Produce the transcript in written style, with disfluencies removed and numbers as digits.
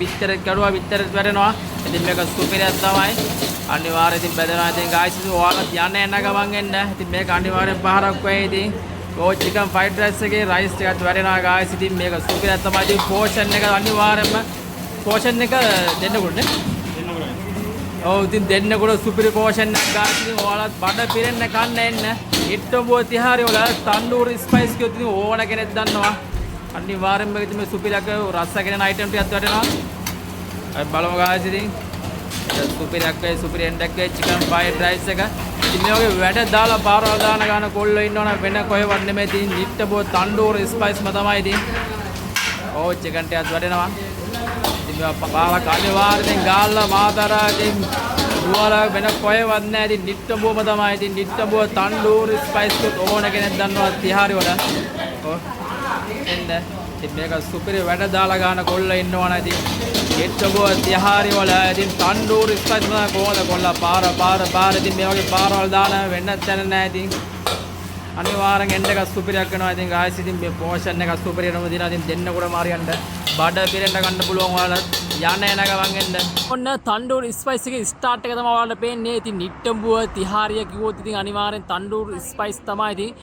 බිත්තරෙත් කරුවා බිත්තරෙත් වැටෙනවා. ඉතින් මේක සුපිරියක් තමයි. අනිවාර්යයෙන් ඉතින් බෙදනවා. ඉතින් guys ඉතින් ඔයාලත් යන්න එන්න ගමන් එන්න. ඉතින් මේක අනිවාර්යෙන් පහරක් වෙයි ඉතින්. ඕ chicken fried rice එකේ rice ටිකත් වැටෙනවා guys. ඉතින් මේක සුපිරියක් තමයි. ඉතින් portion එක අනිවාර්යෙන්ම portion එක දෙන්නකොට නේ. ඔව් ඉතින් දෙන්නකොට සුපිරි portion එකක් guys. ඉතින් ඔයාලත් බඩ පිරෙන්න කන්න එන්න. ඉට්ටොඹුව තිහාරි වල තන්දූරි ස්පයිස් කියොත් ඉතින් ඕන කෙනෙක් දන්නවා. අනිවාර්යෙන්ම ඉතින් මේ සුපිරියක රස කෙනෙන item ටිකක් වැටෙනවා. අපි බලමු guys ඉතින්. සුපිරියක් වෙයි සුපිරි එන්ඩක් වෙයි chicken fried rice එක. ඉතින් මේ වගේ වැඩ දාලා පාරවල් දාන ගාන කොල්ලෝ ඉන්නවනම් වෙන කොහෙවත් නෙමෙයි ඉතින් නිට්ටබෝ තන්දූරි ස්පයිස්ම තමයි ඉතින්. ඕ chicken ටිකක් වැටෙනවා. ඉතින් මේවා පාලක අනිවාර්යෙන් ගාල්ලා මාතරා ඉතින් දුවලා වෙන කොහෙවත් නැහැ ඉතින් නිට්ටබෝම තමයි ඉතින් නිට්ටබෝ තන්දූරි ස්පයිස් කියොත් ඕන කෙනෙක් දන්නවා තිහාරි වල. ඔව් එන්න ඉතින් මේක සුපිරි වැඩ දාලා ගාන කොල්ලෝ ඉන්නවනම් ඉතින් නිට්ටබෝ තිහාරි වල ඉතින් තන්දූරි ස්පයිස් තමයි කොහොමද කොල්ලා පාර ඉතින් මේ වගේ පාරවල් දාන වෙන්න තැන නැහැ ඉතින් අනිවාර්යෙන් එන්න එක සුපිරියක් වෙනවා ඉතින් guys ඉතින් මේ portion එක සුපිරියටම දිනා ඉතින් දෙන්නකොට මාරියන්න බඩ පිරෙන්න ගන්න පුළුවන් ඔයාලත් යන්න එන ගමන් එන්න ඔන්න තන්දූරි ස්පයිස් එකේ ස්ටාර්ට් එක තමයි ඔයාලට පේන්නේ ඉතින් නිට්ටඹුව තිහාරිය කිව්වොත් ඉතින් අනිවාර්යෙන් තන්දූරි ස්පයිස් තමයි ඉතින්